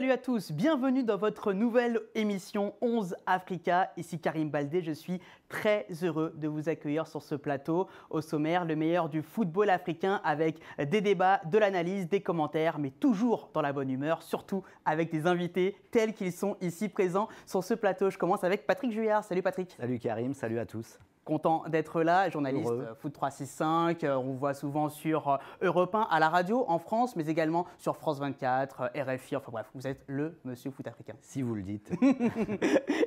Salut à tous, bienvenue dans votre nouvelle émission 11 Africa. Ici Karim Baldé, je suis très heureux de vous accueillir sur ce plateau. Au sommaire, le meilleur du football africain avec des débats, de l'analyse, des commentaires, mais toujours dans la bonne humeur, surtout avec des invités tels qu'ils sont ici présents sur ce plateau. Je commence avec Patrick Juillard. Salut Patrick. Salut Karim, salut à tous. Content d'être là, journaliste Foot 365, on vous voit souvent sur Europe 1 à la radio en France, mais également sur France 24, RFI, enfin bref, vous êtes le monsieur foot africain. Si vous le dites.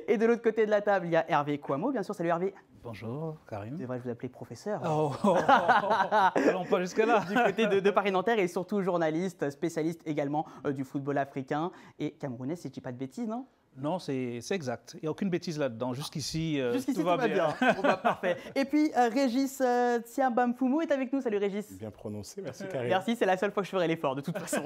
Et de l'autre côté de la table, il y a Hervé Kouamo, bien sûr, salut Hervé. Bonjour Karim. C'est vrai, je vous appelais professeur. Allons pas jusque-là. Du côté de Paris-Nanterre et surtout journaliste, spécialiste également du football africain et camerounais, si je ne dis pas de bêtises, non ? Non, c'est exact. Il n'y a aucune bêtise là-dedans. Jusqu'ici, Jusqu'ici, tout va bien. Bon, bah, parfait. Et puis, Régis Tsiambamfumu est avec nous. Salut Régis. Bien prononcé, merci Karim. Merci, c'est la seule fois que je ferai l'effort, de toute façon.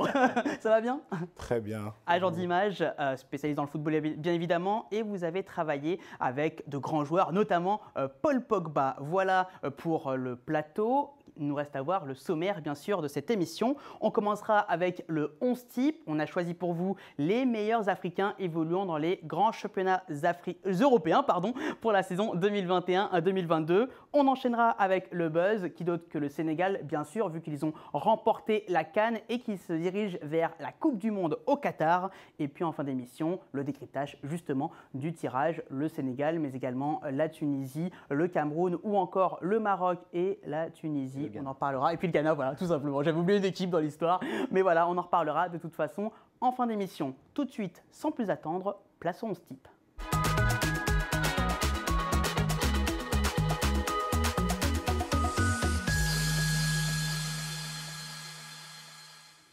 Ça va bien? Très bien. Agent d'image, spécialiste dans le football, bien évidemment. Et vous avez travaillé avec de grands joueurs, notamment Paul Pogba. Voilà pour le plateau. Il nous reste à voir le sommaire, bien sûr, de cette émission. On commencera avec le 11 type. On a choisi pour vous les meilleurs Africains évoluant dans les grands championnats européens pour la saison 2021-2022. On enchaînera avec le buzz, qui d'autre que le Sénégal, bien sûr, vu qu'ils ont remporté la CAN et qu'ils se dirigent vers la Coupe du Monde au Qatar. Et puis en fin d'émission, le décryptage justement du tirage, le Sénégal, mais également la Tunisie, le Cameroun ou encore le Maroc et la Tunisie. On en parlera. Et puis le Ghana, voilà, tout simplement. J'avais oublié une équipe dans l'histoire. Mais voilà, on en reparlera de toute façon en fin d'émission. Tout de suite, sans plus attendre, place au 11 type.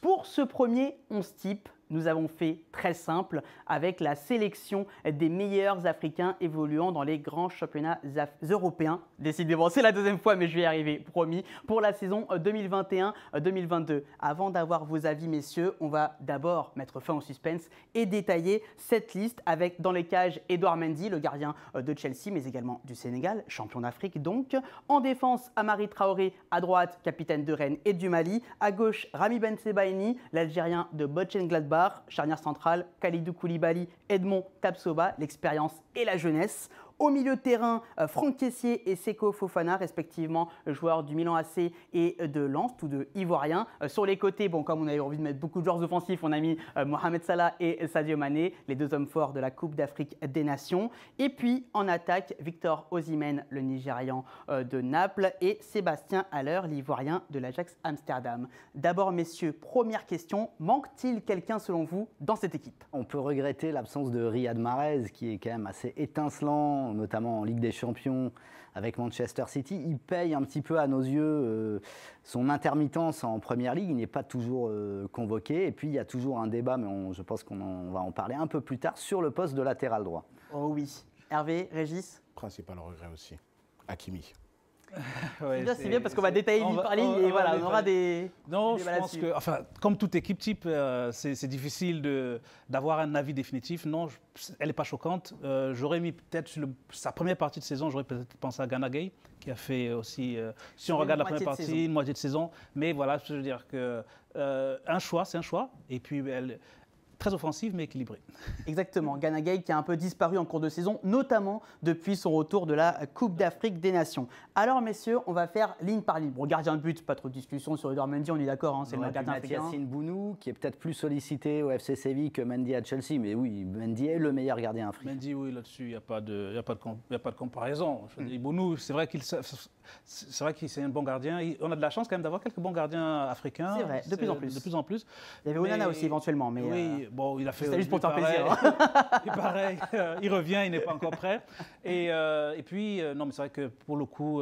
Pour ce premier 11 type, nous avons fait très simple avec la sélection des meilleurs Africains évoluant dans les grands championnats européens. Décidément, c'est la deuxième fois, mais je vais y arriver, promis, pour la saison 2021-2022. Avant d'avoir vos avis, messieurs, on va d'abord mettre fin au suspense et détailler cette liste avec, dans les cages, Edouard Mendy, le gardien de Chelsea, mais également du Sénégal, champion d'Afrique donc. En défense, Amari Traoré, à droite, capitaine de Rennes et du Mali. À gauche, Rami Ben Sebaini, l'Algérien de Mönchengladbach. Charnière centrale, Kalidou Koulibaly, Edmond Tapsoba, l'expérience et la jeunesse. Au milieu de terrain, Franck Kessié et Seko Fofana, respectivement joueurs du Milan AC et de Lens, tous deux ivoiriens. Sur les côtés, bon, comme on avait envie de mettre beaucoup de joueurs offensifs, on a mis Mohamed Salah et Sadio Mané, les deux hommes forts de la Coupe d'Afrique des Nations. Et puis en attaque, Victor Osimhen, le Nigérian de Naples, et Sébastien Haller, l'Ivoirien de l'Ajax Amsterdam. D'abord, messieurs, première question, manque-t-il quelqu'un selon vous dans cette équipe? On peut regretter l'absence de Riyad Mahrez, qui est quand même assez étincelant, notamment en Ligue des Champions avec Manchester City. Il paye un petit peu à nos yeux son intermittence en Première Ligue. Il n'est pas toujours convoqué. Et puis, il y a toujours un débat, mais je pense qu'on va en parler un peu plus tard, sur le poste de latéral droit. Oh oui. Hervé, Régis? Principal regret aussi, Hakimi. Ouais, c'est bien parce qu'on va détailler ligne par ligne et voilà, on aura des. Non, je pense que, enfin, comme toute équipe type, c'est difficile d'avoir un avis définitif. Non, elle n'est pas choquante. J'aurais mis peut-être sur sa première partie de saison, j'aurais peut-être pensé à Gana Gueye, qui a fait aussi, si on regarde la première partie, une moitié de saison. Mais voilà, je veux dire que un choix, c'est un choix. Et puis, très offensive mais équilibrée. Exactement, Gana Gueye qui a un peu disparu en cours de saison, notamment depuis son retour de la Coupe d'Afrique des Nations. Alors messieurs, on va faire ligne par ligne. Bon, gardien de but, pas trop de discussion sur Edouard Mendy, on est d'accord, hein, c'est le gardien africain. Yacine Bounou, qui est peut-être plus sollicité au FC Séville que Mendy à Chelsea, mais oui, Mendy est le meilleur gardien africain. Mendy, oui, là-dessus, il n'y a pas de comparaison. Je dis, Bounou, c'est vrai qu'il c'est un bon gardien. On a de la chance quand même d'avoir quelques bons gardiens africains. C'est vrai, de plus en plus. De plus en plus. Il y avait Onana aussi éventuellement, mais oui, bon, il a fait. C'était juste pour te faire plaisir. Et pareil, il revient, il n'est pas encore prêt. Et puis, non, mais c'est vrai que pour le coup,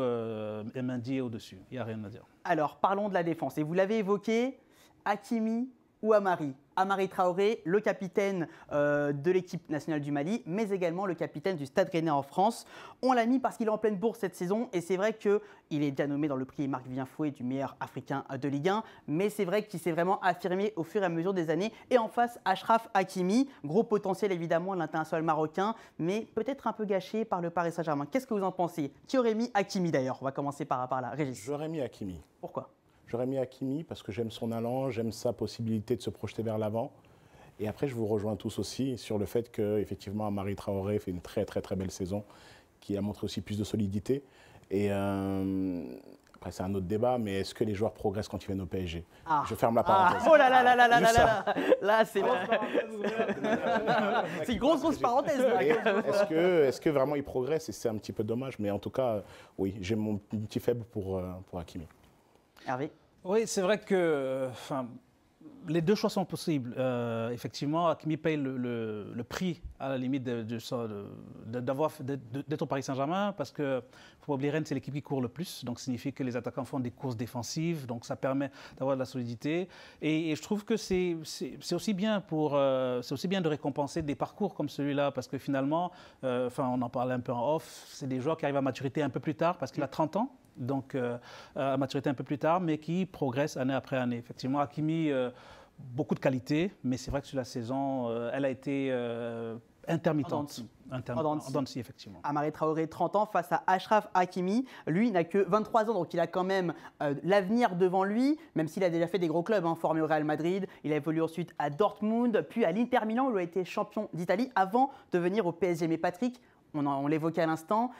Mendy est au-dessus. Il n'y a rien à dire. Alors, parlons de la défense. Et vous l'avez évoqué, Hakimi ou Amari? Amari Traoré, le capitaine de l'équipe nationale du Mali, mais également le capitaine du Stade Rennais en France. On l'a mis parce qu'il est en pleine bourse cette saison et c'est vrai qu'il est déjà nommé dans le prix Marc-Vivien Fouet du meilleur africain de Ligue 1, mais c'est vrai qu'il s'est vraiment affirmé au fur et à mesure des années. Et en face, Achraf Hakimi, gros potentiel évidemment, l'international marocain, mais peut-être un peu gâché par le Paris Saint-Germain. Qu'est-ce que vous en pensez? Qui aurait mis Hakimi d'ailleurs? On va commencer par là. Régis. J'aurais mis Hakimi. Pourquoi? J'aurais mis Hakimi parce que j'aime son allant, j'aime sa possibilité de se projeter vers l'avant. Et après, je vous rejoins tous aussi sur le fait qu'effectivement, Amari Traoré fait une très très très belle saison, qui a montré aussi plus de solidité. Et après, c'est un autre débat, mais est-ce que les joueurs progressent quand ils viennent au PSG? Je ferme la parenthèse. Oh là là là là là là Juste là ça. là. Là, c'est c'est une grosse parenthèse. Là. Et est-ce que vraiment ils progressent? Et c'est un petit peu dommage, mais en tout cas, oui, j'ai mon petit faible pour Hakimi. Hervé? Oui, c'est vrai que les deux choix sont possibles. Effectivement, Hakimi paye le prix, à la limite, d'être au Paris Saint-Germain, parce que, faut pas oublier, Rennes, c'est l'équipe qui court le plus, donc ça signifie que les attaquants font des courses défensives, donc ça permet d'avoir de la solidité. Et je trouve que c'est aussi bien de récompenser des parcours comme celui-là, parce que finalement, on en parlait un peu en off, c'est des joueurs qui arrivent à maturité un peu plus tard, parce qu'il a 30 ans, donc à maturité un peu plus tard, mais qui progressent année après année. Effectivement, Hakimi, beaucoup de qualité, mais c'est vrai que sur la saison, elle a été intermittente. En dents de scie, effectivement. Amari Traoré, 30 ans, face à Achraf Hakimi. Lui n'a que 23 ans, donc il a quand même l'avenir devant lui, même s'il a déjà fait des gros clubs, formé au Real Madrid. Il a évolué ensuite à Dortmund, puis à l'Inter Milan, où il a été champion d'Italie, avant de venir au PSG. Mais Patrick, on l'évoquait à l'instant,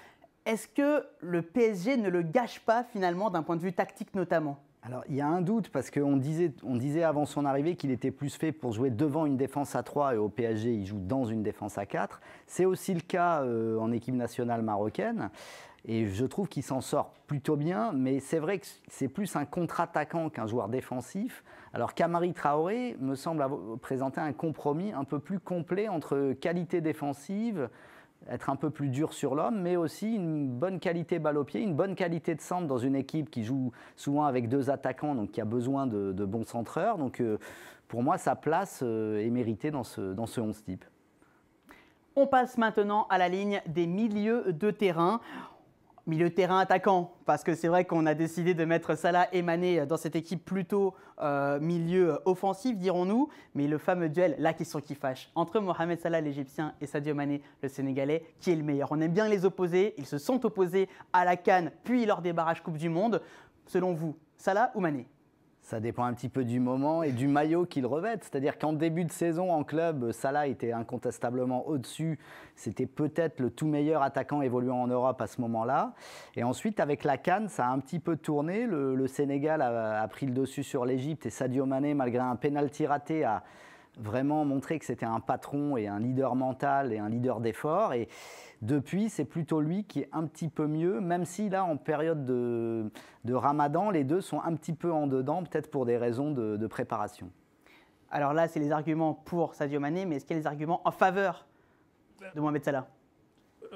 est-ce que le PSG ne le gâche pas finalement d'un point de vue tactique notamment? Alors, il y a un doute parce qu'on disait avant son arrivée qu'il était plus fait pour jouer devant une défense à 3 et au PSG, il joue dans une défense à 4. C'est aussi le cas en équipe nationale marocaine. Et je trouve qu'il s'en sort plutôt bien, mais c'est vrai que c'est plus un contre-attaquant qu'un joueur défensif. Alors qu'Amari Traoré me semble présenter un compromis un peu plus complet entre qualité défensive, être un peu plus dur sur l'homme, mais aussi une bonne qualité balle au pied, une bonne qualité de centre dans une équipe qui joue souvent avec 2 attaquants, donc qui a besoin de bons centreurs. Donc pour moi, sa place est méritée dans ce 11 type. On passe maintenant à la ligne des milieux de terrain. Milieu de terrain attaquant, parce que c'est vrai qu'on a décidé de mettre Salah et Mané dans cette équipe plutôt milieu offensif, dirons-nous. Mais le fameux duel, la question qui fâche, entre Mohamed Salah, l'Égyptien, et Sadio Mané, le Sénégalais, qui est le meilleur? On aime bien les opposer, ils se sont opposés à la CAN, puis lors des barrages Coupe du Monde. Selon vous, Salah ou Mané? Ça dépend un petit peu du moment et du maillot qu'il revête. C'est-à-dire qu'en début de saison, en club, Salah était incontestablement au-dessus. C'était peut-être le tout meilleur attaquant évoluant en Europe à ce moment-là. Et ensuite, avec la CAN, ça a un petit peu tourné. Le Sénégal a pris le dessus sur l'Égypte et Sadio Mané, malgré un pénalty raté, a vraiment montré que c'était un patron et un leader mental et un leader d'effort. Et depuis, c'est plutôt lui qui est un petit peu mieux, même si là, en période de Ramadan, les deux sont un petit peu en dedans, peut-être pour des raisons de préparation. Alors là, c'est les arguments pour Sadio Mané, mais est-ce qu'il y a des arguments en faveur de Mohamed Salah?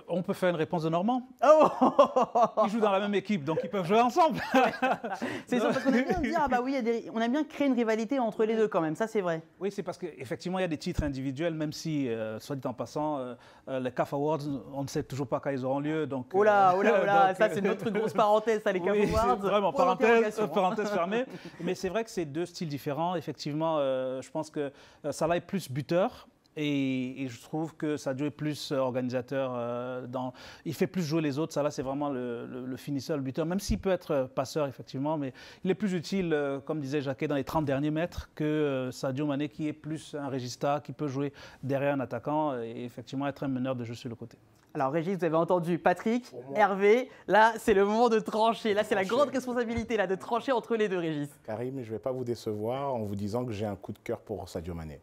On peut faire une réponse de Normand. Oh Ils jouent dans la même équipe, donc ils peuvent jouer ensemble. C'est ça, parce qu'on aime bien dire, ah bah oui, on aime bien créer une rivalité entre les deux quand même, ça c'est vrai. Oui, c'est parce qu'effectivement, il y a des titres individuels, même si, soit dit en passant, les CAF Awards, on ne sait toujours pas quand ils auront lieu. Donc, oh là, donc, ça c'est notre grosse parenthèse, ça, les CAF oui, Awards. Vraiment, parenthèse fermée. Mais c'est vrai que c'est deux styles différents. Effectivement, je pense que Salah est plus buteur. Et je trouve que Sadio est plus organisateur. Il fait plus jouer les autres. Salah, c'est vraiment le finisseur, le buteur, même s'il peut être passeur, effectivement. Mais il est plus utile, comme disait Jacquet, dans les 30 derniers mètres que Sadio Mané, qui est plus un régista, qui peut jouer derrière un attaquant et effectivement être un meneur de jeu sur le côté. Alors Régis, vous avez entendu Patrick, Hervé, là c'est le moment de trancher. Là c'est la grande responsabilité là, de trancher entre les deux, Régis. Karim, je ne vais pas vous décevoir en vous disant que j'ai un coup de cœur pour Sadio Mané.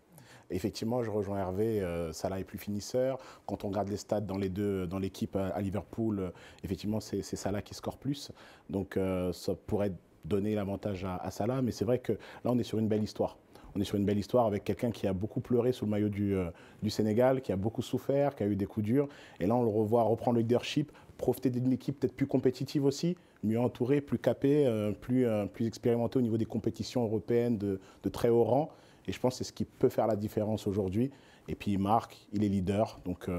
Effectivement, je rejoins Hervé, Salah est plus finisseur. Quand on regarde les stats dans l'équipe à Liverpool, effectivement, c'est Salah qui score plus. Donc, ça pourrait donner l'avantage à Salah. Mais c'est vrai que là, on est sur une belle histoire. On est sur une belle histoire avec quelqu'un qui a beaucoup pleuré sous le maillot du Sénégal, qui a beaucoup souffert, qui a eu des coups durs. Et là, on le revoit reprendre le leadership, profiter d'une équipe peut-être plus compétitive aussi, mieux entourée, plus capée, plus expérimentée au niveau des compétitions européennes de très haut rang. Et je pense que c'est ce qui peut faire la différence aujourd'hui. Et puis il marque, il est leader. Donc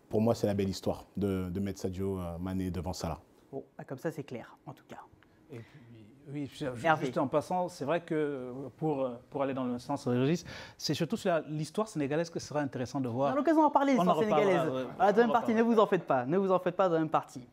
pour moi, c'est la belle histoire de mettre Sadio Mané devant Salah. Bon, comme ça, c'est clair, en tout cas. Et puis, oui, juste en passant, c'est vrai que pour aller dans le sens de Régis, c'est surtout sur l'histoire sénégalaise que ce sera intéressant de voir. On a l'occasion d'en parler, l'histoire sénégalaise. À la deuxième partie, ne vous en faites pas. Ne vous en faites pas, deuxième partie.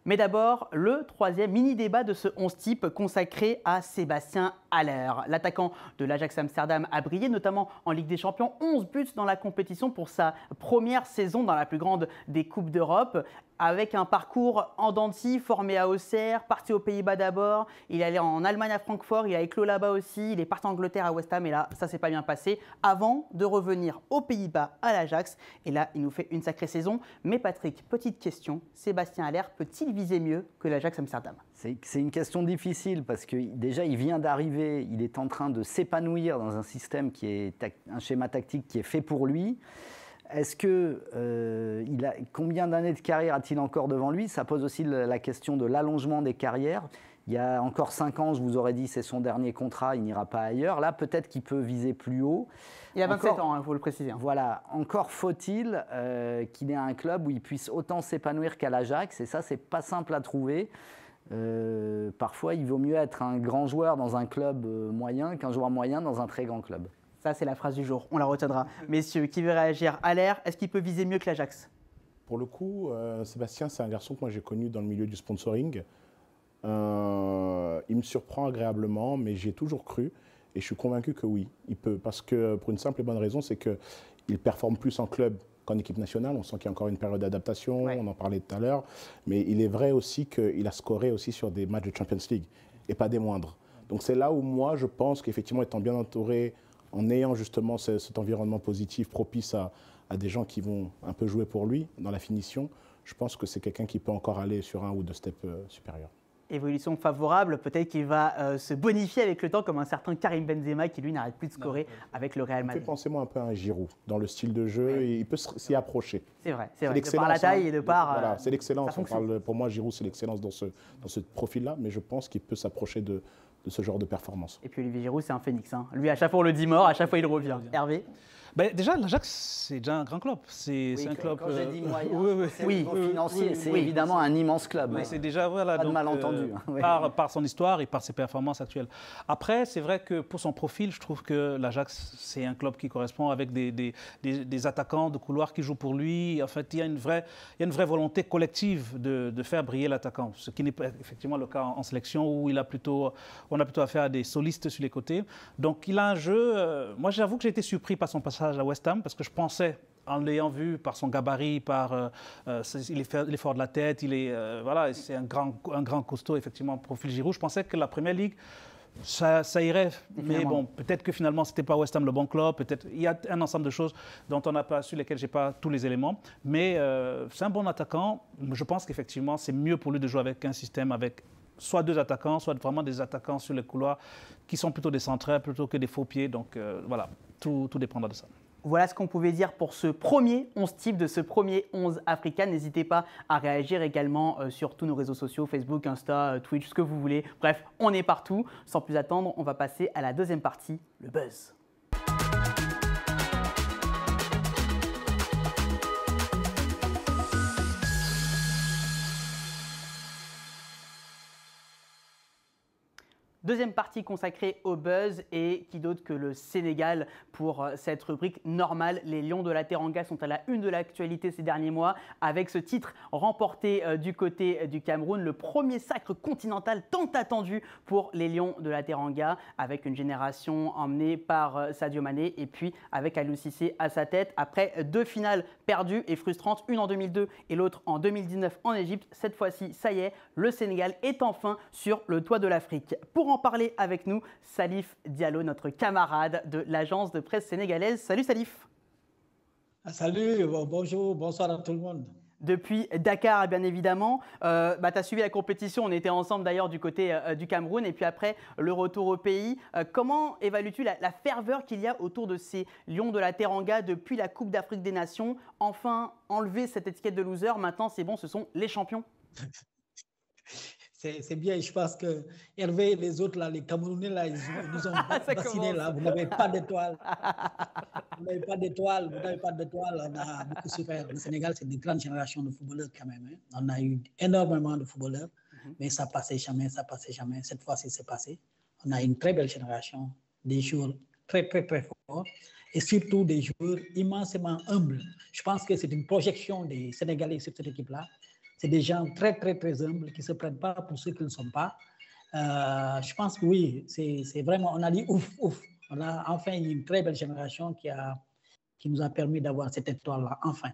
Mais d'abord, le troisième mini-débat de ce 11 type consacré à Sébastien Haller. L'attaquant de l'Ajax Amsterdam a brillé notamment en Ligue des Champions, 11 buts dans la compétition pour sa première saison dans la plus grande des Coupes d'Europe. Avec un parcours en dents de scie, formé à Auxerre, parti aux Pays-Bas d'abord, il est allé en Allemagne à Francfort, il a éclos là-bas aussi, il est parti en Angleterre à West Ham et là, ça s'est pas bien passé, avant de revenir aux Pays-Bas à l'Ajax. Et là, il nous fait une sacrée saison. Mais Patrick, petite question, Sébastien Haller peut-il viser mieux que l'Ajax Amsterdam? C'est une question difficile parce que déjà, il vient d'arriver, il est en train de s'épanouir dans un système qui est un schéma tactique qui est fait pour lui. Est-ce que combien d'années de carrière a-t-il encore devant lui? Ça pose aussi la question de l'allongement des carrières. Il y a encore 5 ans, je vous aurais dit c'est son dernier contrat, il n'ira pas ailleurs. Là, peut-être qu'il peut viser plus haut. Il a 27 ans, il faut le préciser. Voilà, encore faut-il qu'il ait un club où il puisse autant s'épanouir qu'à l'Ajax. Et ça, c'est pas simple à trouver. Parfois, il vaut mieux être un grand joueur dans un club moyen qu'un joueur moyen dans un très grand club. Ça, c'est la phrase du jour, on la retiendra. Messieurs, qui veut réagir? Haller, est-ce qu'il peut viser mieux que l'Ajax? Pour le coup, Sébastien, c'est un garçon que moi j'ai connu dans le milieu du sponsoring. Il me surprend agréablement, mais j'ai toujours cru, et je suis convaincu que oui, il peut. Parce que, pour une simple et bonne raison, c'est qu'il performe plus en club qu'en équipe nationale. On sent qu'il y a encore une période d'adaptation, on en parlait tout à l'heure. Mais il est vrai aussi qu'il a scoré aussi sur des matchs de Champions League, et pas des moindres. Donc c'est là où moi, je pense qu'effectivement, étant bien entouré, en ayant justement cet environnement positif, propice à des gens qui vont un peu jouer pour lui dans la finition, je pense que c'est quelqu'un qui peut encore aller sur un ou deux steps supérieurs. Évolution favorable, peut-être qu'il va se bonifier avec le temps, comme un certain Karim Benzema qui lui n'arrête plus de scorer avec le Real Madrid. Il fait penser moi un peu à un Giroud dans le style de jeu, et il peut s'y approcher. C'est vrai, de par la taille et de par... Voilà, c'est l'excellence. Pour moi, Giroud, c'est l'excellence dans ce profil-là, mais je pense qu'il peut s'approcher de ce genre de performance. Et puis Olivier Giroud, c'est un phénix. Hein. Lui, à chaque fois, on le dit mort, à chaque fois, il revient. Hervé? Déjà, l'Ajax, c'est déjà un grand club. C'est un club. Quand j'ai dit moyen, financier, c'est évidemment un immense club. C'est déjà, voilà, pas de malentendu. Par son histoire et par ses performances actuelles. Après, c'est vrai que pour son profil, je trouve que l'Ajax, c'est un club qui correspond avec des attaquants de couloir qui jouent pour lui. En fait, il y a une vraie volonté collective de faire briller l'attaquant, ce qui n'est pas effectivement le cas en sélection où on a plutôt affaire à des solistes sur les côtés. Donc, il a un jeu. Moi, j'avoue que j'ai été surpris par son passage à West Ham parce que je pensais, en l'ayant vu par son gabarit, il est fort de la tête, c'est un grand costaud, effectivement, profil Giroud. Je pensais que la Premier League, ça irait. Mais bon, peut-être que finalement, ce n'était pas West Ham le bon club. Peut-être il y a un ensemble de choses dont on n'a pas, sur lesquelles je n'ai pas tous les éléments. Mais c'est un bon attaquant. Je pense qu'effectivement, c'est mieux pour lui de jouer avec un système avec soit 2 attaquants, soit vraiment des attaquants sur les couloirs qui sont plutôt des centrales plutôt que des faux pieds. Donc voilà, tout dépendra de ça. Voilà ce qu'on pouvait dire pour ce premier 11 type de ce premier 11 africain. N'hésitez pas à réagir également sur tous nos réseaux sociaux, Facebook, Insta, Twitch, ce que vous voulez. Bref, on est partout. Sans plus attendre, on va passer à la deuxième partie, le buzz. Deuxième partie consacrée au buzz et qui d'autre que le Sénégal pour cette rubrique normale. Les Lions de la Teranga sont à la une de l'actualité ces derniers mois avec ce titre remporté du côté du Cameroun, le premier sacre continental tant attendu pour les Lions de la Teranga avec une génération emmenée par Sadio Mané et puis avec Aliou Cissé à sa tête. Après 2 finales perdues et frustrantes, une en 2002 et l'autre en 2019 en Égypte, cette fois-ci, ça y est, le Sénégal est enfin sur le toit de l'Afrique. Pour en parler avec nous, Salif Diallo, notre camarade de l'agence de presse sénégalaise. Salut Salif. Salut, bonjour, bonsoir à tout le monde. Depuis Dakar, bien évidemment. Tu as suivi la compétition, on était ensemble d'ailleurs du côté du Cameroun et puis après le retour au pays. Comment évalues-tu la ferveur qu'il y a autour de ces Lions de la Teranga depuis la Coupe d'Afrique des Nations? Enfin, enlever cette étiquette de loser, maintenant c'est bon, ce sont les champions. C'est bien, je pense que Hervé et les autres, là, les Camerounais, là, ils nous ont vaccinés. Là. Vous n'avez pas d'étoile. Vous n'avez pas d'étoile. On a beaucoup souffert. Le Sénégal, c'est une grande génération de footballeurs quand même. Hein. On a eu énormément de footballeurs, mais ça passait jamais. Cette fois-ci, c'est passé. On a une très belle génération, des joueurs très, très, très forts et surtout des joueurs immensément humbles. Je pense que c'est une projection des Sénégalais sur cette équipe-là. c'est des gens très, très, très humbles qui ne se prennent pas pour ceux qu'ils ne sont pas. Je pense que oui, c'est vraiment, on a dit ouf, ouf. On a enfin une très belle génération qui nous a permis d'avoir cette étoile-là, enfin.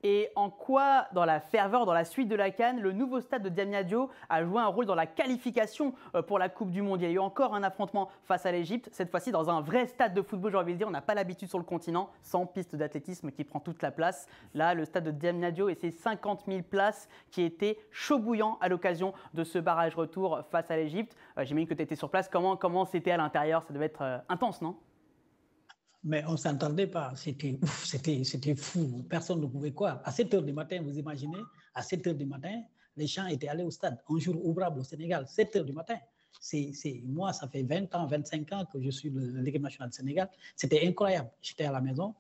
Et en quoi, dans la ferveur, dans la suite de la CAN, le nouveau stade de Diamniadio a joué un rôle dans la qualification pour la Coupe du Monde? Il y a eu encore un affrontement face à l'Égypte, cette fois-ci dans un vrai stade de football, j'ai envie de dire. On n'a pas l'habitude sur le continent, sans piste d'athlétisme qui prend toute la place. Là, le stade de Diamniadio et ses 50 000 places qui étaient chaud bouillant à l'occasion de ce barrage retour face à l'Égypte. J'imagine que tu étais sur place. Comment c'était à l'intérieur? Ça devait être intense, non? Mais on ne s'entendait pas, c'était fou, personne ne pouvait croire. À 7 h du matin, vous imaginez, à 7 h du matin, les gens étaient allés au stade, un jour ouvrable au Sénégal, 7 h du matin. Moi, ça fait 20 ans, 25 ans que je suis de l'équipe nationale du Sénégal, c'était incroyable. J'étais à la maison,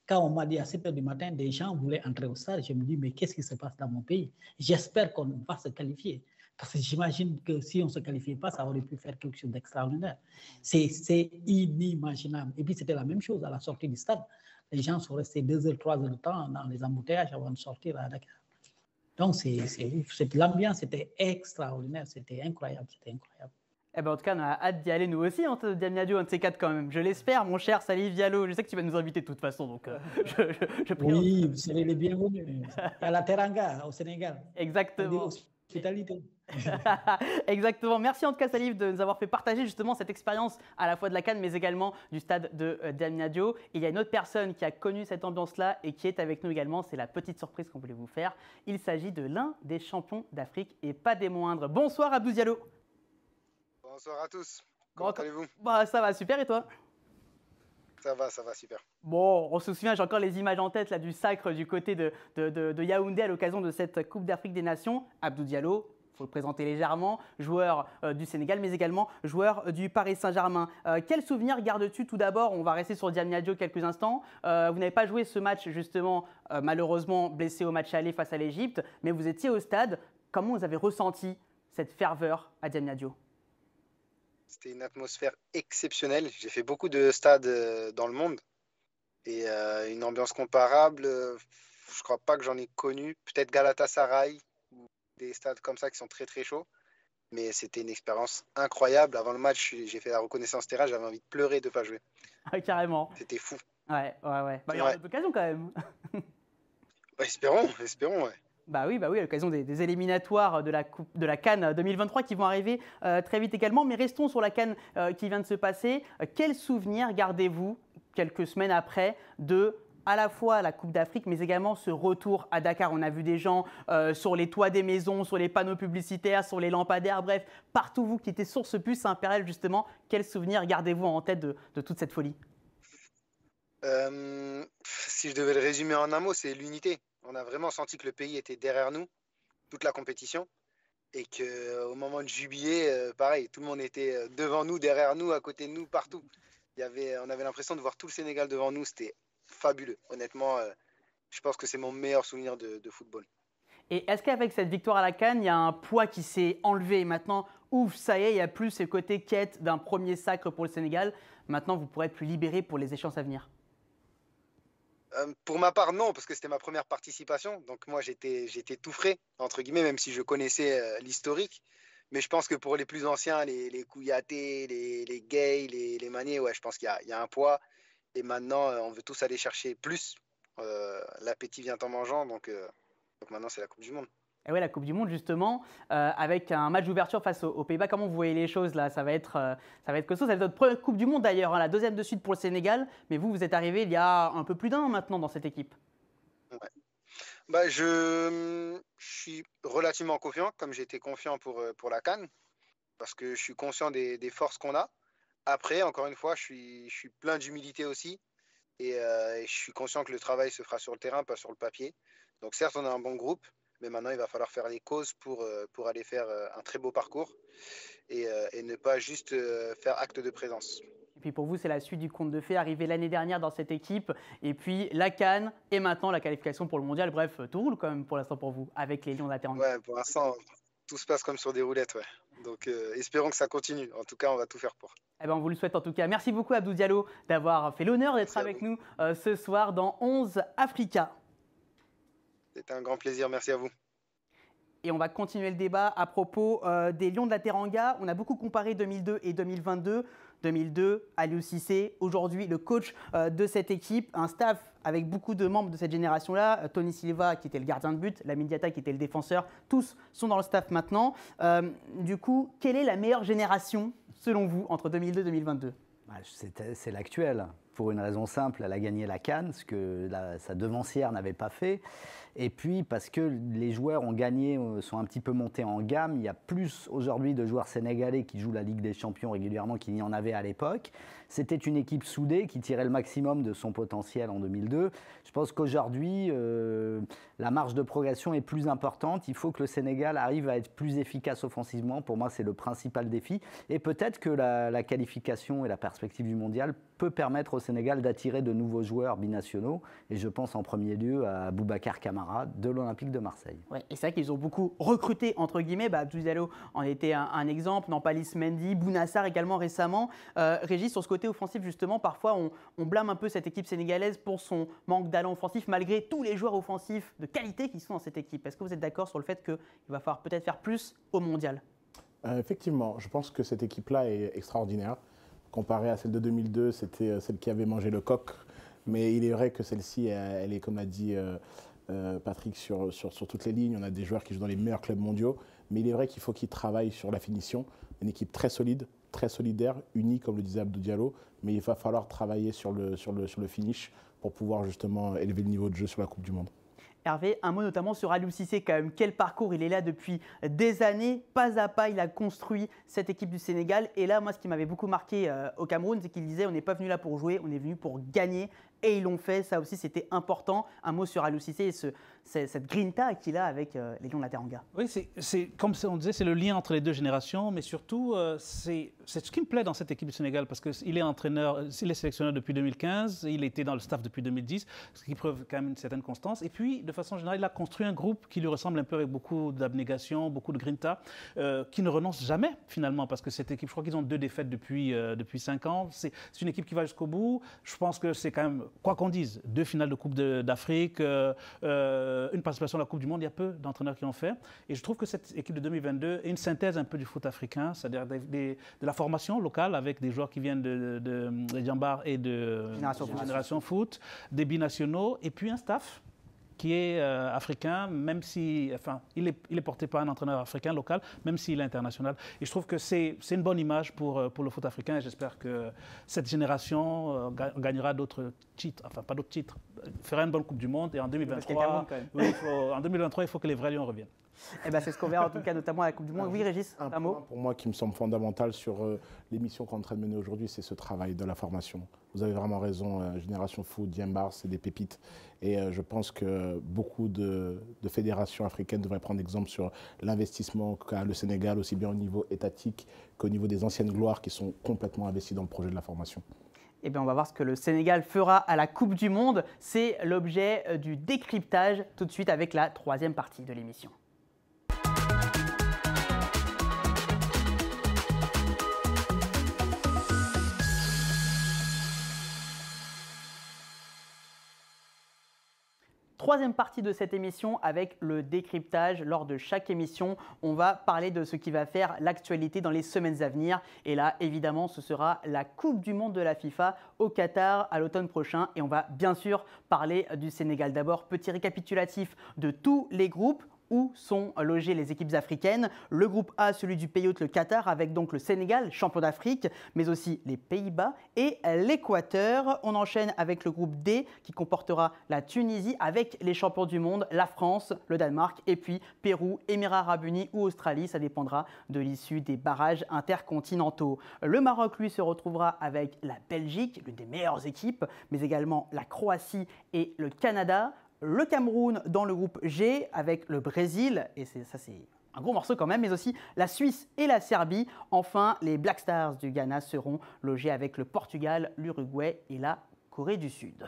quand on m'a dit à 7 h du matin, des gens voulaient entrer au stade, je me dis, mais qu'est-ce qui se passe dans mon pays? J'espère qu'on va se qualifier. Parce que j'imagine que si on ne se qualifiait pas, ça aurait pu faire quelque chose d'extraordinaire. C'est inimaginable. Et puis, c'était la même chose à la sortie du stade. Les gens sont restés 2 heures, 3 heures de temps dans les embouteillages avant de sortir à Dakar. Donc, l'ambiance était extraordinaire. C'était incroyable. Eh ben, en tout cas, on a hâte d'y aller nous aussi, hein, Diamniadio, un de ces quatre quand même. Je l'espère, mon cher Salif Diallo. Je sais que tu vas nous inviter de toute façon, donc je prie. Oui, vous serez les bienvenus. À la Teranga, au Sénégal. Exactement. Hospitalité. Exactement. Merci en tout cas Salif de nous avoir fait partager justement cette expérience à la fois de la CAN mais également du stade de Diamniadio. Il y a une autre personne qui a connu cette ambiance-là et qui est avec nous également. C'est la petite surprise qu'on voulait vous faire. Il s'agit de l'un des champions d'Afrique et pas des moindres. Bonsoir Abdou Diallo. Bonsoir à tous. Comment allez-vous? Ça va super et toi? Ça va super. Bon, on se souvient, j'ai encore les images en tête là, du sacre du côté de Yaoundé à l'occasion de cette Coupe d'Afrique des Nations. Abdou Diallo, il faut le présenter légèrement, joueur du Sénégal, mais également joueur du Paris Saint-Germain. Quel souvenir gardes-tu tout d'abord? On va rester sur Diamniadio quelques instants. Vous n'avez pas joué ce match justement, malheureusement blessé au match aller face à l'Égypte, mais vous étiez au stade. Comment vous avez ressenti cette ferveur à Diamniadio? C'était une atmosphère exceptionnelle. J'ai fait beaucoup de stades dans le monde et une ambiance comparable, je ne crois pas que j'en ai connu. Peut-être Galatasaray ou des stades comme ça qui sont très très chauds. Mais c'était une expérience incroyable. Avant le match, j'ai fait la reconnaissance terrain. J'avais envie de pleurer de ne pas jouer. Ah, carrément. C'était fou. Ouais. Bah, il y aura d'autres occasions quand même. Bah, espérons, ouais. Bah oui, à l'occasion des éliminatoires de la CAN 2023 qui vont arriver très vite également. Mais restons sur la CAN qui vient de se passer. Quel souvenir gardez-vous quelques semaines après de à la fois la Coupe d'Afrique, mais également ce retour à Dakar? On a vu des gens sur les toits des maisons, sur les panneaux publicitaires, sur les lampadaires, bref, partout vous qui étiez sur ce bus impérial justement. Quel souvenir gardez-vous en tête de toute cette folie? Si je devais le résumer en un mot, c'est l'unité. On a vraiment senti que le pays était derrière nous, toute la compétition, et qu'au moment de jubilé, pareil, tout le monde était devant nous, derrière nous, à côté de nous, partout. On avait l'impression de voir tout le Sénégal devant nous, c'était fabuleux. Honnêtement, je pense que c'est mon meilleur souvenir de football. Et est-ce qu'avec cette victoire à la CAN, il y a un poids qui s'est enlevé maintenant? Ouf, ça y est, il n'y a plus ce côté quête d'un premier sacre pour le Sénégal. Maintenant, vous pourrez être plus libéré pour les échéances à venir. Pour ma part, non, parce que c'était ma première participation. Donc moi, j'étais tout frais, entre guillemets, même si je connaissais l'historique. Mais je pense que pour les plus anciens, les Kouyaté, les Gueye, les Mané, ouais, je pense qu'il y a un poids. Et maintenant, on veut tous aller chercher plus. L'appétit vient en mangeant. Donc maintenant, c'est la Coupe du Monde. Et ouais, la Coupe du Monde, justement, avec un match d'ouverture face aux Pays-Bas. Comment vous voyez les choses là? Ça va être costaud. Ça va être votre première Coupe du Monde d'ailleurs, hein, la deuxième de suite pour le Sénégal. Mais vous êtes arrivé il y a un peu plus d'un an maintenant dans cette équipe. Ouais. Bah, je suis relativement confiant, comme j'étais confiant pour la CAN, parce que je suis conscient des forces qu'on a. Après, encore une fois, je suis plein d'humilité aussi. Et je suis conscient que le travail se fera sur le terrain, pas sur le papier. Donc certes, on a un bon groupe. Mais maintenant, il va falloir faire les causes pour aller faire un très beau parcours et ne pas juste faire acte de présence. Et puis pour vous, c'est la suite du conte de fées, arrivé l'année dernière dans cette équipe. Et puis la CAN et maintenant la qualification pour le mondial. Bref, tout roule quand même pour l'instant pour vous, avec les Lions de la Teranga. Ouais, pour l'instant, tout se passe comme sur des roulettes. Ouais. Donc espérons que ça continue. En tout cas, on va tout faire pour. Eh ben, on vous le souhaite en tout cas. Merci beaucoup Abdou Diallo d'avoir fait l'honneur d'être avec nous ce soir dans 11 Africa. C'était un grand plaisir, merci à vous. Et on va continuer le débat à propos des Lions de la Teranga. On a beaucoup comparé 2002 et 2022. 2002, Aliou Cissé, aujourd'hui le coach de cette équipe, un staff avec beaucoup de membres de cette génération-là, Tony Silva qui était le gardien de but, Lamine Diatta qui était le défenseur, tous sont dans le staff maintenant. Du coup, quelle est la meilleure génération selon vous entre 2002 et 2022 ? C'est l'actuelle, pour une raison simple, elle a gagné la CAN, ce que sa devancière n'avait pas fait. Et puis parce que les joueurs ont gagné, sont un petit peu montés en gamme. Il y a plus aujourd'hui de joueurs sénégalais qui jouent la Ligue des Champions régulièrement qu'il n'y en avait à l'époque. C'était une équipe soudée qui tirait le maximum de son potentiel en 2002. Je pense qu'aujourd'hui, la marge de progression est plus importante. Il faut que le Sénégal arrive à être plus efficace offensivement. Pour moi, c'est le principal défi. Et peut-être que la qualification et la perspective du mondial peut permettre au Sénégal d'attirer de nouveaux joueurs binationaux. Et je pense en premier lieu à Boubacar Kamara de l'Olympique de Marseille. Ouais, et c'est vrai qu'ils ont beaucoup recruté, entre guillemets. Abdou Diallo en était un exemple, Nampalys Mendy, Bounassar également récemment. Régis, sur ce côté offensif, justement, parfois on blâme un peu cette équipe sénégalaise pour son manque d'allant offensif, malgré tous les joueurs offensifs de qualité qui sont dans cette équipe. Est-ce que vous êtes d'accord sur le fait qu'il va falloir peut-être faire plus au mondial ? Effectivement, je pense que cette équipe-là est extraordinaire. Comparée à celle de 2002, c'était celle qui avait mangé le coq. Mais il est vrai que celle-ci, elle est, comme l'a dit Patrick, sur toutes les lignes. On a des joueurs qui jouent dans les meilleurs clubs mondiaux. Mais il est vrai qu'il faut qu'ils travaillent sur la finition. Une équipe très solide, très solidaire, unie, comme le disait Abdou Diallo. Mais il va falloir travailler sur le finish pour pouvoir justement élever le niveau de jeu sur la Coupe du Monde. Hervé, un mot notamment sur Aliou Cissé quand même. Quel parcours, il est là depuis des années. Pas à pas, il a construit cette équipe du Sénégal. Et là, moi, ce qui m'avait beaucoup marqué au Cameroun, c'est qu'il disait on n'est pas venu là pour jouer, on est venu pour gagner. Et ils l'ont fait, ça aussi c'était important. Un mot sur Aliou Cissé et cette grinta qu'il a avec les Lions de la Teranga. Oui, c'est comme on disait, c'est le lien entre les deux générations, mais surtout, c'est ce qui me plaît dans cette équipe du Sénégal, parce qu'il est entraîneur, il est sélectionneur depuis 2015, il était dans le staff depuis 2010, ce qui prouve quand même une certaine constance. Et puis, de façon générale, il a construit un groupe qui lui ressemble un peu, avec beaucoup d'abnégation, beaucoup de grinta, qui ne renonce jamais finalement, parce que cette équipe, je crois qu'ils ont 2 défaites depuis 5 ans. C'est une équipe qui va jusqu'au bout. Je pense que c'est quand même, quoi qu'on dise, 2 finales de Coupe d'Afrique, une participation à la Coupe du Monde, il y a peu d'entraîneurs qui l'ont fait. Et je trouve que cette équipe de 2022 est une synthèse un peu du foot africain, c'est-à-dire de la formation locale avec des joueurs qui viennent de Djambar et de Génération Foot, des binationaux, et puis un staff qui est africain, même si, enfin, il est porté par un entraîneur africain local, même s'il est international. Et je trouve que c'est une bonne image pour le foot africain, et j'espère que cette génération gagnera d'autres titres, enfin pas d'autres titres, fera une bonne Coupe du Monde, et en 2023, il faut que les vrais Lions reviennent. Eh ben, c'est ce qu'on verra en tout cas, notamment à la Coupe du Monde. Oui, Régis, un mot pour moi qui me semble fondamental sur l'émission qu'on est en train de mener aujourd'hui, c'est ce travail de la formation. Vous avez vraiment raison, Génération Foot, Djambar, c'est des pépites. Et je pense que beaucoup de fédérations africaines devraient prendre exemple sur l'investissement qu'a le Sénégal, aussi bien au niveau étatique qu'au niveau des anciennes gloires qui sont complètement investies dans le projet de la formation. Eh bien, on va voir ce que le Sénégal fera à la Coupe du Monde. C'est l'objet du décryptage, tout de suite avec la 3e partie de l'émission. Troisième partie de cette émission avec le décryptage. Lors de chaque émission, on va parler de ce qui va faire l'actualité dans les semaines à venir. Et là, évidemment, ce sera la Coupe du Monde de la FIFA au Qatar à l'automne prochain. Et on va bien sûr parler du Sénégal. D'abord, petit récapitulatif de tous les groupes où sont logées les équipes africaines. Le groupe A, celui du pays hôte, le Qatar, avec donc le Sénégal, champion d'Afrique, mais aussi les Pays-Bas et l'Équateur. On enchaîne avec le groupe D, qui comportera la Tunisie, avec les champions du monde, la France, le Danemark, et puis Pérou, Émirats Arabes Unis ou Australie. Ça dépendra de l'issue des barrages intercontinentaux. Le Maroc, lui, se retrouvera avec la Belgique, l'une des meilleures équipes, mais également la Croatie et le Canada. Le Cameroun dans le groupe G avec le Brésil, et ça c'est un gros morceau quand même, mais aussi la Suisse et la Serbie. Enfin, les Black Stars du Ghana seront logés avec le Portugal, l'Uruguay et la Corée du Sud.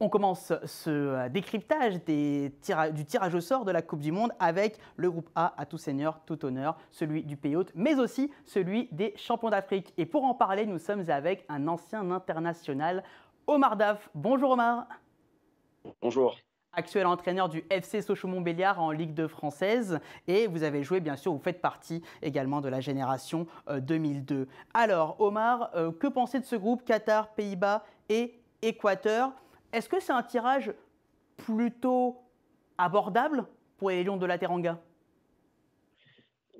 On commence ce décryptage du tirage au sort de la Coupe du Monde avec le groupe A à tout seigneur, tout honneur, celui du pays hôte, mais aussi celui des champions d'Afrique. Et pour en parler, nous sommes avec un ancien international, Omar Daf. Bonjour Omar. Bonjour. actuel entraîneur du FC Sochaux-Montbéliard en Ligue 2 française. Et vous avez joué, bien sûr, vous faites partie également de la génération 2002. Alors, Omar, que pensez de ce groupe Qatar, Pays-Bas et Équateur? Est-ce que c'est un tirage plutôt abordable pour les Lions de la Teranga?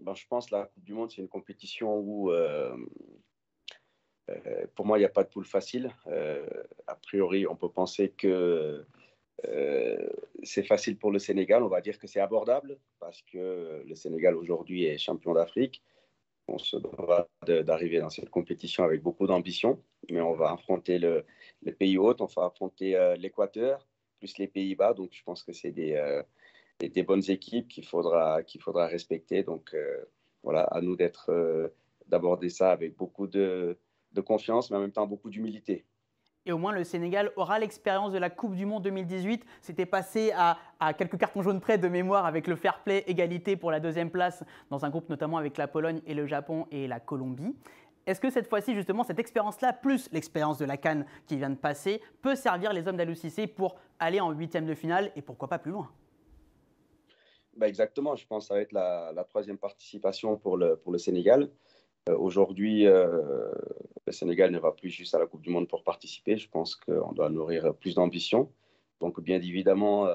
Ben, je pense que la Coupe du Monde, c'est une compétition où, pour moi, il n'y a pas de poule facile. A priori, on peut penser que c'est facile pour le Sénégal. On va dire que c'est abordable parce que le Sénégal, aujourd'hui, est champion d'Afrique. On se doit d'arriver dans cette compétition avec beaucoup d'ambition, mais on va affronter les pays hôtes, on va affronter l'Équateur, plus les Pays-Bas. Donc, je pense que c'est des bonnes équipes qu'il faudra respecter. Donc, voilà, à nous d'aborder ça avec beaucoup de confiance, mais en même temps beaucoup d'humilité. Et au moins, le Sénégal aura l'expérience de la Coupe du Monde 2018. C'était passé à quelques cartons jaunes près de mémoire avec le fair play égalité pour la deuxième place dans un groupe notamment avec la Pologne et le Japon et la Colombie. Est-ce que cette fois-ci, justement, cette expérience-là, plus l'expérience de la CAN qui vient de passer, peut servir les hommes d'Aliou Cissé pour aller en huitième de finale et pourquoi pas plus loin? Ben exactement, je pense que ça va être la troisième participation pour le Sénégal. Aujourd'hui, le Sénégal ne va plus juste à la Coupe du Monde pour participer. Je pense qu'on doit nourrir plus d'ambition. Donc, bien évidemment,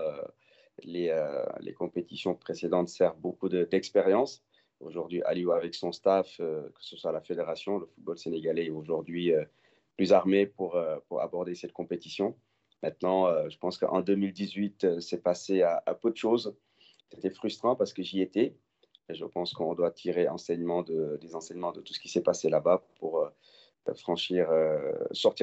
les compétitions précédentes servent beaucoup d'expérience. Aujourd'hui, Aliou, avec son staff, que ce soit la fédération, le football sénégalais est aujourd'hui plus armé pour aborder cette compétition. Maintenant, je pense qu'en 2018, c'est passé à peu de choses. C'était frustrant parce que j'y étais. Et je pense qu'on doit tirer des enseignements de tout ce qui s'est passé là-bas pour sortir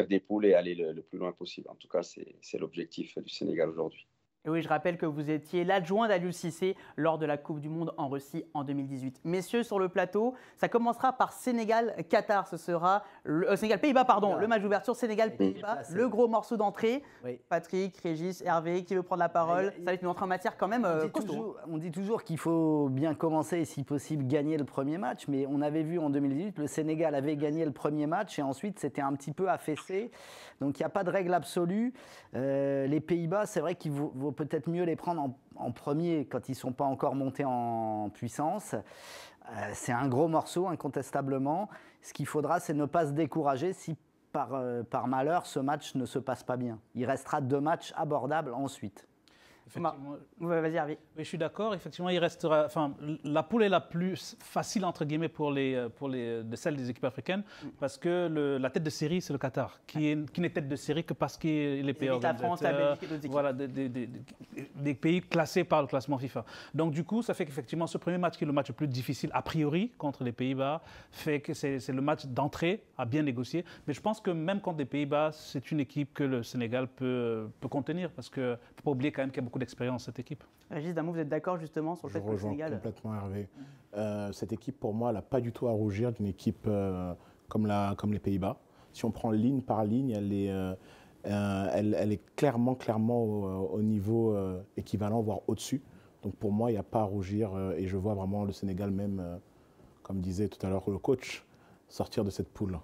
des poules et aller le plus loin possible. En tout cas, c'est l'objectif du Sénégal aujourd'hui. Et oui, je rappelle que vous étiez l'adjoint d'Aliou Cissé lors de la Coupe du Monde en Russie en 2018. Messieurs, sur le plateau, ça commencera par Sénégal-Qatar. Ce sera Sénégal-Pays-Bas, pardon. Le match d'ouverture, Sénégal-Pays-Bas. Le gros morceau d'entrée. Oui. Patrick, Régis, Hervé, qui veut prendre la parole? Ça va être une entrée en matière quand même costaud. On dit toujours qu'il faut bien commencer et si possible gagner le premier match. Mais on avait vu en 2018, le Sénégal avait gagné le premier match et ensuite c'était un petit peu affaissé. Donc il n'y a pas de règle absolue. Les Pays-Bas, c'est vrai qu'il vaut peut-être mieux les prendre en premier quand ils ne sont pas encore montés en puissance. C'est un gros morceau, incontestablement. Ce qu'il faudra, c'est ne pas se décourager si par malheur, ce match ne se passe pas bien. Il restera 2 matchs abordables ensuite. Vas-y, Hervé. Oui, je suis d'accord. Effectivement, il restera. Enfin, la poule est la plus facile entre guillemets pour celle des équipes africaines, parce que la tête de série, c'est le Qatar, qui n'est tête de série que parce qu'il est pays organisateurs. La France, la Belgique et d'autres équipes. Voilà, des pays classés par le classement FIFA. Donc du coup, ça fait qu'effectivement, ce premier match, qui est le match le plus difficile a priori contre les Pays-Bas, fait que c'est le match d'entrée à bien négocier. Mais je pense que même contre les Pays-Bas, c'est une équipe que le Sénégal peut contenir, parce que faut pas oublier quand même qu'il y a beaucoup d'expérience cette équipe. Régis Damou, vous êtes d'accord justement sur le fait que le Sénégal... Je rejoins complètement Hervé. Cette équipe, pour moi, elle n'a pas du tout à rougir d'une équipe comme les Pays-Bas. Si on prend ligne par ligne, elle est clairement au niveau équivalent, voire au-dessus. Donc pour moi, il n'y a pas à rougir et je vois vraiment le Sénégal même, comme disait tout à l'heure le coach, sortir de cette poule.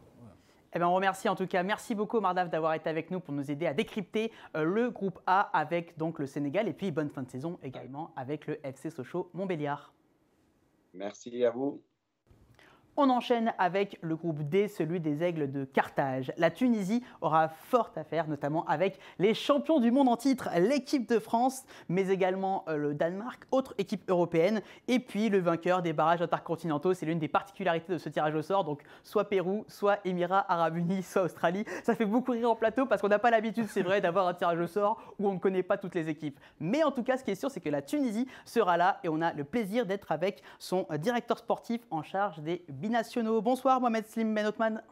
Eh bien, on remercie en tout cas. Merci beaucoup, Mardaf, d'avoir été avec nous pour nous aider à décrypter le groupe A avec donc le Sénégal et puis bonne fin de saison également avec le FC Sochaux-Montbéliard. Merci à vous. On enchaîne avec le groupe D, celui des Aigles de Carthage. La Tunisie aura fort à faire, notamment avec les champions du monde en titre, l'équipe de France, mais également le Danemark, autre équipe européenne, et puis le vainqueur des barrages intercontinentaux. C'est l'une des particularités de ce tirage au sort, donc soit Pérou, soit Émirats Arabes Unis, soit Australie. Ça fait beaucoup rire en plateau parce qu'on n'a pas l'habitude, c'est vrai, d'avoir un tirage au sort où on ne connaît pas toutes les équipes. Mais en tout cas, ce qui est sûr, c'est que la Tunisie sera là et on a le plaisir d'être avec son directeur sportif en charge des binationaux. Bonsoir Mohamed Slim Ben Othman.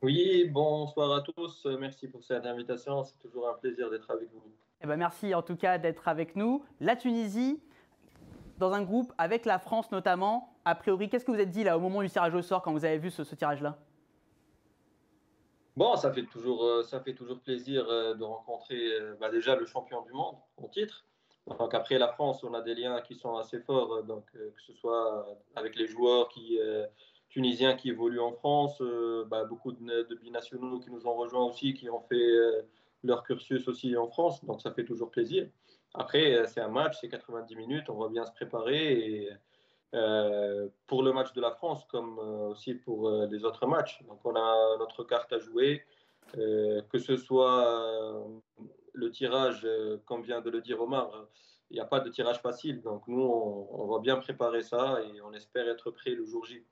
Oui, bonsoir à tous. Merci pour cette invitation. C'est toujours un plaisir d'être avec vous. Eh ben merci en tout cas d'être avec nous. La Tunisie, dans un groupe avec la France notamment. A priori, qu'est-ce que vous êtes dit là au moment du tirage au sort quand vous avez vu ce tirage-là? Bon, ça fait toujours plaisir de rencontrer déjà le champion du monde en titre. Donc après la France, on a des liens qui sont assez forts, donc que ce soit avec les joueurs tunisiens qui évoluent en France, beaucoup de binationaux qui nous ont rejoints aussi, qui ont fait leur cursus aussi en France, donc ça fait toujours plaisir. Après, c'est un match, c'est 90 minutes, on va bien se préparer. Et pour le match de la France, comme aussi pour les autres matchs. Donc, on a notre carte à jouer, que ce soit le tirage, comme vient de le dire Omar. Il n'y a pas de tirage facile. Donc, nous, on va bien préparer ça et on espère être prêt le jour J.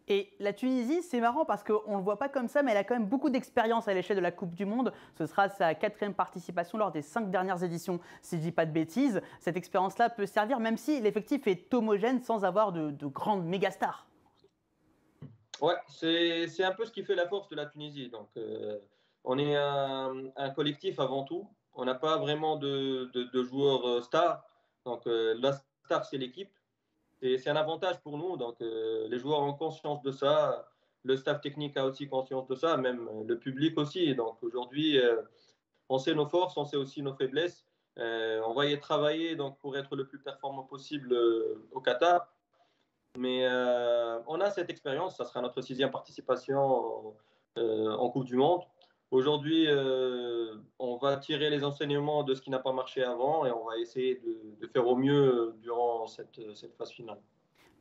Et la Tunisie, c'est marrant parce qu'on ne le voit pas comme ça, mais elle a quand même beaucoup d'expérience à l'échelle de la Coupe du Monde. Ce sera sa 4e participation lors des 5 dernières éditions, si je ne dis pas de bêtises. Cette expérience-là peut servir, même si l'effectif est homogène sans avoir de grandes méga stars. Ouais, c'est un peu ce qui fait la force de la Tunisie. Donc, on est un collectif avant tout. On n'a pas vraiment de joueurs stars. Donc, la star, c'est l'équipe. C'est un avantage pour nous. Donc, les joueurs ont conscience de ça. Le staff technique a aussi conscience de ça, même le public aussi. Donc, aujourd'hui, on sait nos forces, on sait aussi nos faiblesses. On va y travailler donc, pour être le plus performant possible au Qatar. Mais on a cette expérience. Ça sera notre 6e participation en Coupe du Monde. Aujourd'hui, on va tirer les enseignements de ce qui n'a pas marché avant et on va essayer de faire au mieux durant cette phase finale.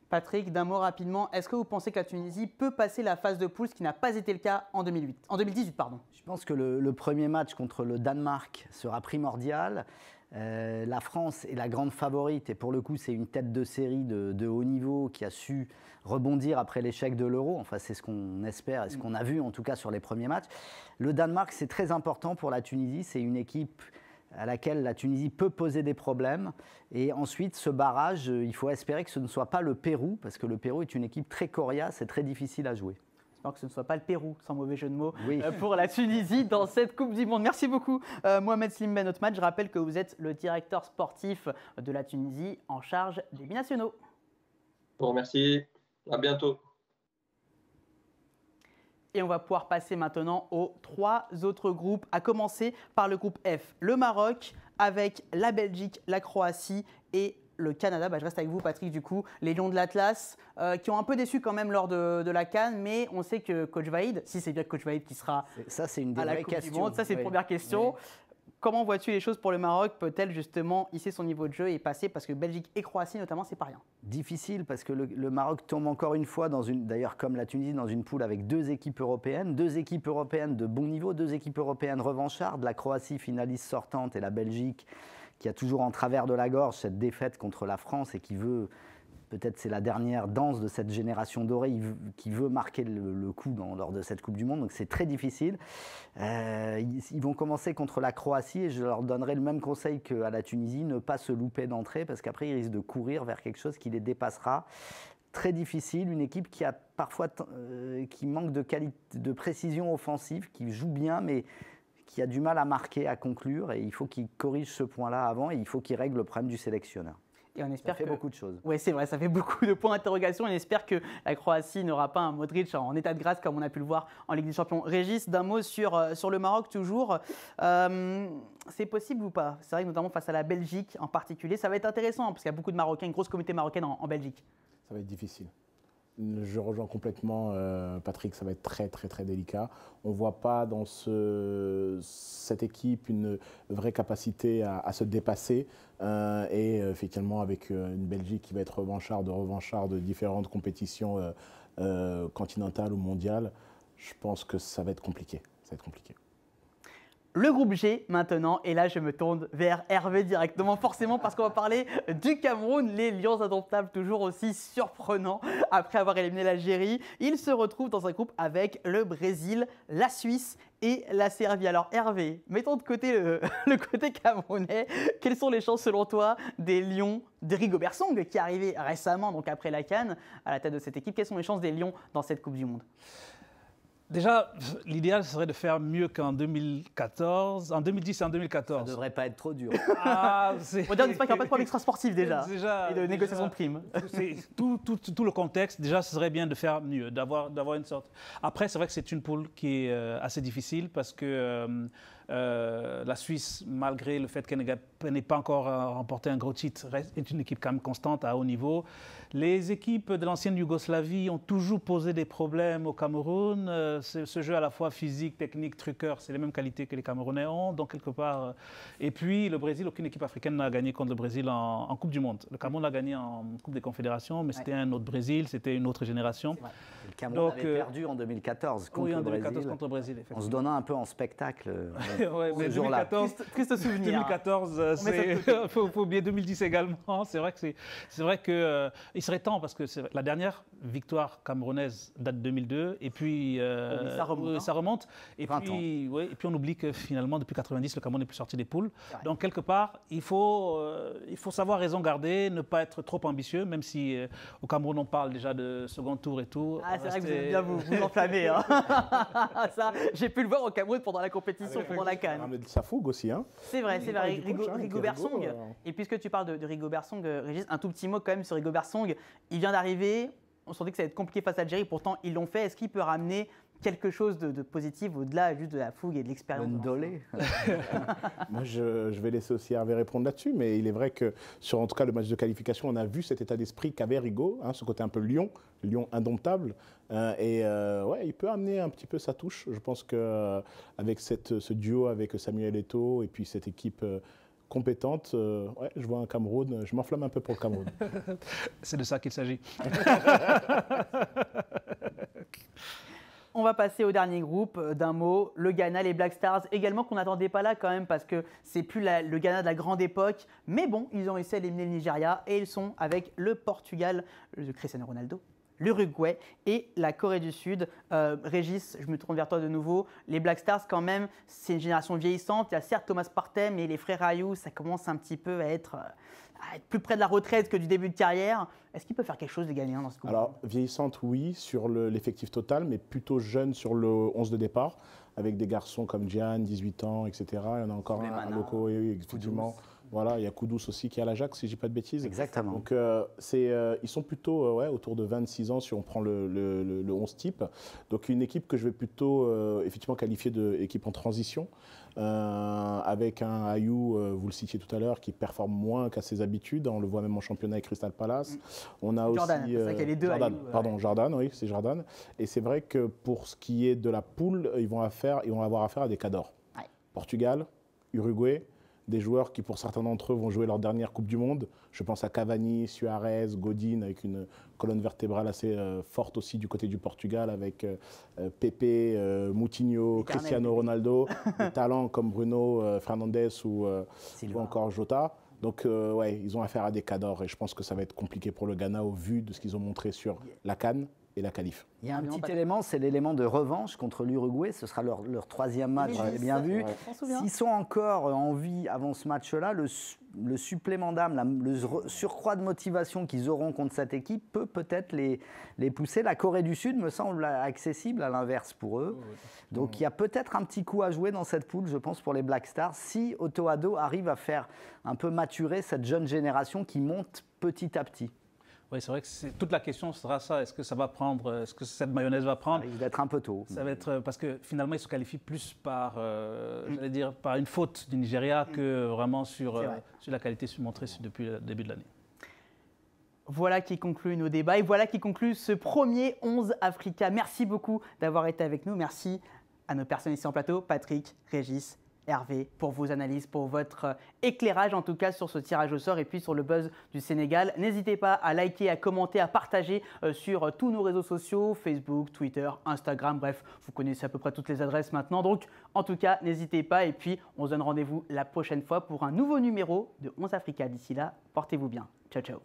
Patrick, d'un mot rapidement, est-ce que vous pensez que la Tunisie peut passer la phase de poule, ce qui n'a pas été le cas en 2018 ? Je pense que le premier match contre le Danemark sera primordial. La France est la grande favorite et pour le coup c'est une tête de série de haut niveau qui a su rebondir après l'échec de l'Euro. Enfin c'est ce qu'on espère et ce qu'on a vu en tout cas sur les premiers matchs. Le Danemark c'est très important pour la Tunisie, c'est une équipe à laquelle la Tunisie peut poser des problèmes. Et ensuite ce barrage, il faut espérer que ce ne soit pas le Pérou parce que le Pérou est une équipe très coriace et très difficile à jouer. Que ce ne soit pas le Pérou, sans mauvais jeu de mots, oui. Pour la Tunisie dans cette Coupe du Monde. Merci beaucoup Mohamed Slim Ben Otmad. Je rappelle que vous êtes le directeur sportif de la Tunisie en charge des binationaux. Bon, merci, à bientôt. Et on va pouvoir passer maintenant aux 3 autres groupes, à commencer par le groupe F. Le Maroc avec la Belgique, la Croatie et le Canada. Je reste avec vous Patrick du coup, les Lions de l'Atlas qui ont un peu déçu quand même lors de la CAN, mais on sait que Coach Vaïd, si c'est bien Coach Vaïd qui sera c'est une à la Coupe du Monde, ça c'est une première question. Oui. Comment vois-tu les choses pour le Maroc? Peut-elle justement hisser son niveau de jeu et passer, parce que Belgique et Croatie notamment, c'est pas rien? Difficile parce que le Maroc tombe encore une fois, d'ailleurs comme la Tunisie, dans une poule avec 2 équipes européennes de bon niveau, 2 équipes européennes revanchardes, la Croatie finaliste sortante et la Belgique qui a toujours en travers de la gorge cette défaite contre la France et qui veut, peut-être c'est la dernière danse de cette génération dorée, qui veut marquer le coup lors de cette Coupe du Monde, donc c'est très difficile. Ils vont commencer contre la Croatie et je leur donnerai le même conseil qu'à la Tunisie, ne pas se louper d'entrée parce qu'après ils risquent de courir vers quelque chose qui les dépassera. Très difficile, une équipe qui a parfois qui manque de précision offensive, qui joue bien mais qui a du mal à marquer, à conclure, et il faut qu'il corrige ce point-là avant, et il faut qu'il règle le problème du sélectionneur. Et on espère ça fait beaucoup de choses. Oui, c'est vrai, ça fait beaucoup de points d'interrogation. On espère que la Croatie n'aura pas un Modric en état de grâce, comme on a pu le voir en Ligue des Champions. Régis, d'un mot sur le Maroc toujours. C'est possible ou pas? C'est vrai que notamment face à la Belgique en particulier, ça va être intéressant, parce qu'il y a beaucoup de Marocains, une grosse communauté marocaine en Belgique. Ça va être difficile. Je rejoins complètement Patrick, ça va être très très très délicat. On ne voit pas dans cette équipe une vraie capacité à se dépasser et effectivement avec une Belgique qui va être revancharde de différentes compétitions continentales ou mondiales, je pense que ça va être compliqué. Ça va être compliqué. Le groupe G maintenant, et là je me tourne vers Hervé directement, forcément parce qu'on va parler du Cameroun, les Lions indomptables toujours aussi surprenants après avoir éliminé l'Algérie. Ils se retrouvent dans un groupe avec le Brésil, la Suisse et la Serbie. Alors Hervé, mettons de côté le côté camerounais, quelles sont les chances selon toi des Lions de Rigobert Song qui est arrivé récemment, donc après la CAN, à la tête de cette équipe? Quelles sont les chances des Lions dans cette Coupe du Monde? Déjà, l'idéal serait de faire mieux qu'en 2014, en 2010 et en 2014. Ça ne devrait pas être trop dur. On dirait qu'il n'y a pas de problème extra-sportif déjà et de négociation de primes. Tout le contexte, déjà, ce serait bien de faire mieux, d'avoir une sorte... Après, c'est vrai que c'est une poule qui est assez difficile parce que La Suisse, malgré le fait qu'elle n'ait pas encore remporté un gros titre, est une équipe quand même constante à haut niveau. Les équipes de l'ancienne Yougoslavie ont toujours posé des problèmes au Cameroun. Ce jeu à la fois physique, technique, truqueur, c'est les mêmes qualités que les Camerounais ont, donc quelque part. Et puis le Brésil, aucune équipe africaine n'a gagné contre le Brésil en Coupe du Monde. Le Cameroun l'a gagné en Coupe des Confédérations, mais c'était un autre Brésil, c'était une autre génération. Le Cameroun avait perdu en 2014 contre le Brésil. 2014 contre le Brésil, en se donnant un peu en spectacle. Mais 2014, triste souvenir. 2014, il faut oublier 2010 également. C'est vrai que il serait temps parce que la dernière victoire camerounaise date de 2002 et puis ça remonte. Et puis on oublie que finalement depuis 90 le Cameroun n'est plus sorti des poules. Donc quelque part il faut savoir raison garder, ne pas être trop ambitieux, même si au Cameroun on parle déjà de second tour et tout. Ah, c'est vrai que vous aimez bien vous enflammer. Hein. Ça, j'ai pu le voir au Cameroun pendant la compétition, pendant la CAN. De sa fougue aussi. Hein. C'est vrai, Rigobert Song. Et puisque tu parles de Rigobert Song, Régis, un tout petit mot quand même sur Rigobert Song. Il vient d'arriver, on sentait que ça allait être compliqué face à l'Algérie, pourtant ils l'ont fait. Est-ce qu'il peut ramener quelque chose de positif au-delà juste de la fougue et de l'expérience? Moi, je vais laisser aussi Hervé répondre là-dessus, mais il est vrai que sur en tout cas le match de qualification, on a vu cet état d'esprit qu'avait Rigo, hein, ce côté un peu lion indomptable, il peut amener un petit peu sa touche. Je pense qu'avec ce duo avec Samuel Eto'o et puis cette équipe compétente, je vois un Cameroun, je m'enflamme un peu pour le Cameroun. C'est de ça qu'il s'agit. On va passer au dernier groupe d'un mot, le Ghana, les Black Stars, également qu'on n'attendait pas là quand même parce que c'est plus le Ghana de la grande époque. Mais bon, ils ont réussi à éliminer le Nigeria et ils sont avec le Portugal de Cristiano Ronaldo, l'Uruguay et la Corée du Sud. Régis, je me tourne vers toi de nouveau. Les Black Stars quand même, c'est une génération vieillissante. Il y a certes Thomas Partey, mais les frères Ayou, ça commence un petit peu à être plus près de la retraite que du début de carrière. Est-ce qu'il peut faire quelque chose des Ghanéens dans ce groupe? Alors, vieillissante, oui, sur l'effectif total, mais plutôt jeune sur le 11 de départ, avec des garçons comme Gian, 18 ans, etc. Il y en a encore un loco, effectivement. Voilà, il y a Kudus aussi qui est à l'Ajax, si je ne dis pas de bêtises. Exactement. Donc, ils sont plutôt autour de 26 ans si on prend le 11 type. Donc, une équipe que je vais plutôt effectivement qualifier d'équipe en transition, avec un Ayou, vous le citiez tout à l'heure, qui performe moins qu'à ses habitudes. On le voit même en championnat avec Crystal Palace. On a Jordan, aussi c'est vrai qu'il y a les deux Jordan, Ayou, pardon, Jordan, oui, c'est Jordan. Et c'est vrai que pour ce qui est de la poule, ils vont avoir affaire à des cadors. Ouais. Portugal, Uruguay. Des joueurs qui, pour certains d'entre eux, vont jouer leur dernière Coupe du Monde. Je pense à Cavani, Suarez, Godin, avec une colonne vertébrale assez forte aussi du côté du Portugal, avec Pepe, Moutinho, Cristiano Ronaldo, des talents comme Bruno Fernandes ou encore Jota. Donc, ils ont affaire à des cadors et je pense que ça va être compliqué pour le Ghana au vu de ce qu'ils ont montré sur la CAN et la qualif. Il y a un petit élément, c'est l'élément de revanche contre l'Uruguay. Ce sera leur troisième match, j'ai bien vu. S'ils sont encore en vie avant ce match-là, le supplément d'âme, le surcroît de motivation qu'ils auront contre cette équipe peut-être les pousser. La Corée du Sud me semble accessible à l'inverse pour eux. Donc il y a peut-être un petit coup à jouer dans cette poule, je pense, pour les Black Stars, si Otto Addo arrive à faire un peu maturer cette jeune génération qui monte petit à petit. Oui, c'est vrai que toute la question sera ça. Est-ce que ça va prendre, est-ce que cette mayonnaise va prendre? Ça risque d'être un peu tôt. Ça va être parce que finalement, ils se qualifient plus par, j'allais dire, par une faute du Nigeria que vraiment sur la qualité montrée depuis le début de l'année. Voilà qui conclut nos débats et voilà qui conclut ce premier 11 Africa. Merci beaucoup d'avoir été avec nous. Merci à nos personnes ici en plateau, Patrick, Régis, Hervé, pour vos analyses, pour votre éclairage en tout cas sur ce tirage au sort et puis sur le buzz du Sénégal. N'hésitez pas à liker, à commenter, à partager sur tous nos réseaux sociaux, Facebook, Twitter, Instagram, bref, vous connaissez à peu près toutes les adresses maintenant. Donc en tout cas, n'hésitez pas et puis on se donne rendez-vous la prochaine fois pour un nouveau numéro de 11 Africa. D'ici là, portez-vous bien. Ciao, ciao.